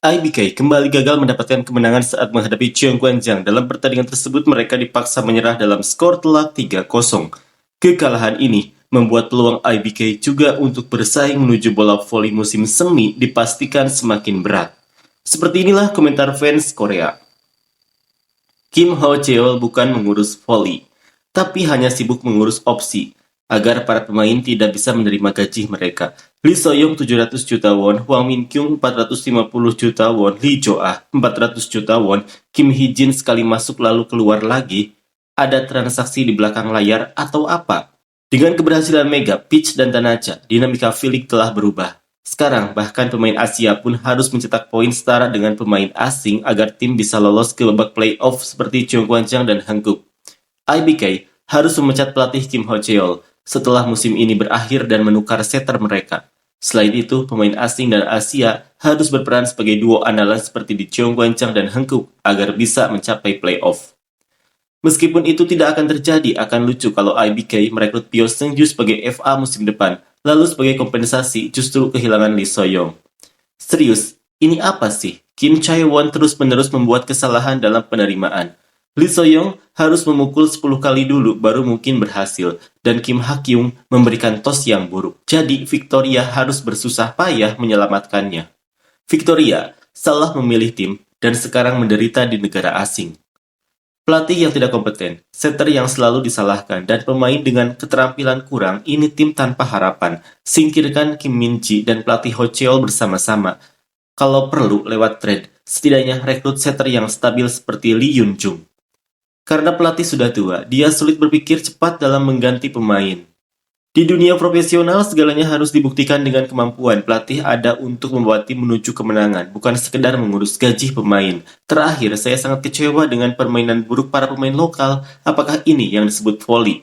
IBK kembali gagal mendapatkan kemenangan saat menghadapi Cheong Guanjiang. Dalam pertandingan tersebut, mereka dipaksa menyerah dalam skor telak 3-0. Kekalahan ini membuat peluang IBK juga untuk bersaing menuju bola voli musim semi dipastikan semakin berat. Seperti inilah komentar fans Korea. Kim Ho Cheol bukan mengurus voli, tapi hanya sibuk mengurus opsi agar para pemain tidak bisa menerima gaji mereka. Lee So-young 700 juta won, Hwang Min-kyung 450 juta won, Lee Jo-ah 400 juta won, Kim Hee-jin sekali masuk lalu keluar lagi. Ada transaksi di belakang layar atau apa? Dengan keberhasilan Mega, Peach dan Tanaja, dinamika V-League telah berubah. Sekarang, bahkan pemain Asia pun harus mencetak poin setara dengan pemain asing agar tim bisa lolos ke babak playoff seperti Cheong Guanjiang dan Hankook. IBK harus memecat pelatih Kim Ho Cheol setelah musim ini berakhir dan menukar setter mereka. Selain itu, pemain asing dan Asia harus berperan sebagai duo andalan seperti di Cheong Guanjiang dan Hankook agar bisa mencapai playoff. Meskipun itu tidak akan terjadi, akan lucu kalau IBK merekrut Pyo Seung-ju sebagai FA musim depan, lalu sebagai kompensasi justru kehilangan Lee So-young. Serius, ini apa sih? Kim Chae-won terus-menerus membuat kesalahan dalam penerimaan. Lee So-young harus memukul 10 kali dulu baru mungkin berhasil, dan Kim Ha-kyung memberikan tos yang buruk. Jadi Victoria harus bersusah payah menyelamatkannya. Victoria salah memilih tim dan sekarang menderita di negara asing. Pelatih yang tidak kompeten, setter yang selalu disalahkan, dan pemain dengan keterampilan kurang, ini tim tanpa harapan. Singkirkan Kim Min-ji dan pelatih Ho Cheol bersama-sama. Kalau perlu lewat trade, setidaknya rekrut setter yang stabil seperti Lee Yun-jung. Karena pelatih sudah tua, dia sulit berpikir cepat dalam mengganti pemain. Di dunia profesional, segalanya harus dibuktikan dengan kemampuan. Pelatih ada untuk membawa tim menuju kemenangan, bukan sekedar mengurus gaji pemain. Terakhir, saya sangat kecewa dengan permainan buruk para pemain lokal. Apakah ini yang disebut voli?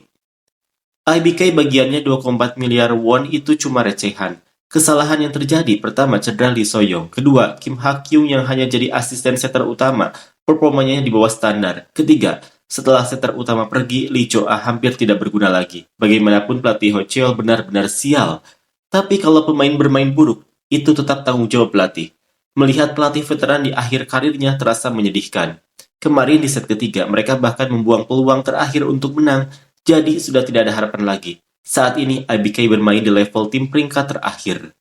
IBK bagiannya 2,4 miliar won itu cuma recehan. Kesalahan yang terjadi, pertama cedera Lee So-young, kedua Kim Ha-kyung yang hanya jadi asisten setter utama, performanya di bawah standar. Ketiga, setelah setter utama pergi, Lee Jo-ah hampir tidak berguna lagi. Bagaimanapun pelatih Ho Cheol benar-benar sial. Tapi kalau pemain bermain buruk, itu tetap tanggung jawab pelatih. Melihat pelatih veteran di akhir karirnya terasa menyedihkan. Kemarin di set ketiga, mereka bahkan membuang peluang terakhir untuk menang, jadi sudah tidak ada harapan lagi. Saat ini IBK bermain di level tim peringkat terakhir.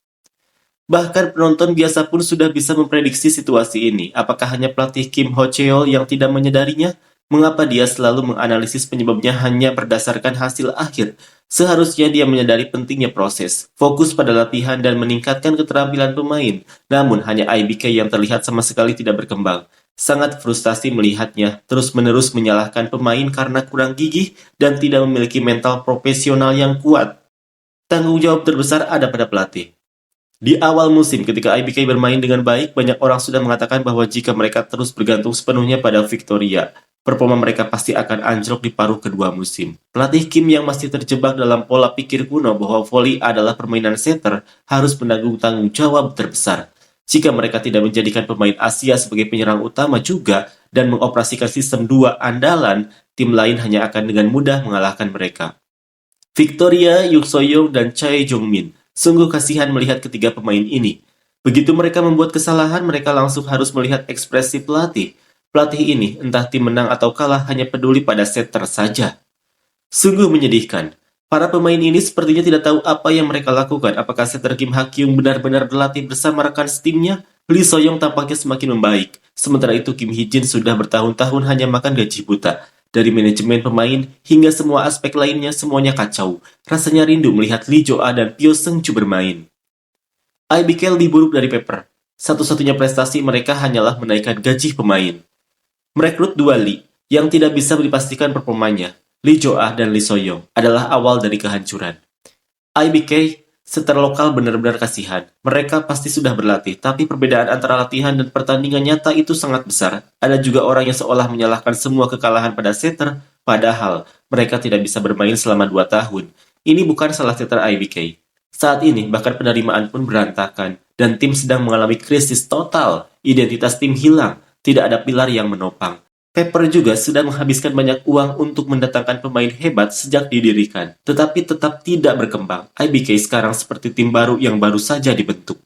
Bahkan penonton biasa pun sudah bisa memprediksi situasi ini. Apakah hanya pelatih Kim Ho Cheol yang tidak menyadarinya? Mengapa dia selalu menganalisis penyebabnya hanya berdasarkan hasil akhir? Seharusnya dia menyadari pentingnya proses, fokus pada latihan dan meningkatkan keterampilan pemain. Namun hanya IBK yang terlihat sama sekali tidak berkembang. Sangat frustasi melihatnya terus-menerus menyalahkan pemain karena kurang gigih dan tidak memiliki mental profesional yang kuat. Tanggung jawab terbesar ada pada pelatih. Di awal musim ketika IBK bermain dengan baik, banyak orang sudah mengatakan bahwa jika mereka terus bergantung sepenuhnya pada Victoria, performa mereka pasti akan anjlok di paruh kedua musim. Pelatih Kim yang masih terjebak dalam pola pikir kuno bahwa voli adalah permainan setter harus menanggung tanggung jawab terbesar. Jika mereka tidak menjadikan pemain Asia sebagai penyerang utama juga dan mengoperasikan sistem dua andalan, tim lain hanya akan dengan mudah mengalahkan mereka. Victoria, Yoo So-young, dan Chae Jong-min. Sungguh kasihan melihat ketiga pemain ini. Begitu mereka membuat kesalahan, mereka langsung harus melihat ekspresi pelatih. Pelatih ini, entah tim menang atau kalah, hanya peduli pada setter saja. Sungguh menyedihkan. Para pemain ini sepertinya tidak tahu apa yang mereka lakukan. Apakah setter Kim Ha-kyung benar-benar berlatih bersama rekan setimnya? Lee So-young tampaknya semakin membaik. Sementara itu Kim Hee-jin sudah bertahun-tahun hanya makan gaji buta. Dari manajemen pemain hingga semua aspek lainnya semuanya kacau. Rasanya rindu melihat Lee Jo-ah dan Pyo Seung-ju bermain. IBK lebih buruk dari Pepper. Satu-satunya prestasi mereka hanyalah menaikkan gaji pemain. Merekrut dua Lee yang tidak bisa dipastikan performanya. Lee Jo-ah dan Lee So-young adalah awal dari kehancuran. IBK setter lokal benar-benar kasihan. Mereka pasti sudah berlatih, tapi perbedaan antara latihan dan pertandingan nyata itu sangat besar. Ada juga orang yang seolah menyalahkan semua kekalahan pada setter, padahal mereka tidak bisa bermain selama 2 tahun. Ini bukan salah setter IBK. Saat ini bahkan penerimaan pun berantakan, dan tim sedang mengalami krisis total. Identitas tim hilang, tidak ada pilar yang menopang. Pepper juga sudah menghabiskan banyak uang untuk mendatangkan pemain hebat sejak didirikan, tetapi tetap tidak berkembang. IBK sekarang seperti tim baru yang baru saja dibentuk.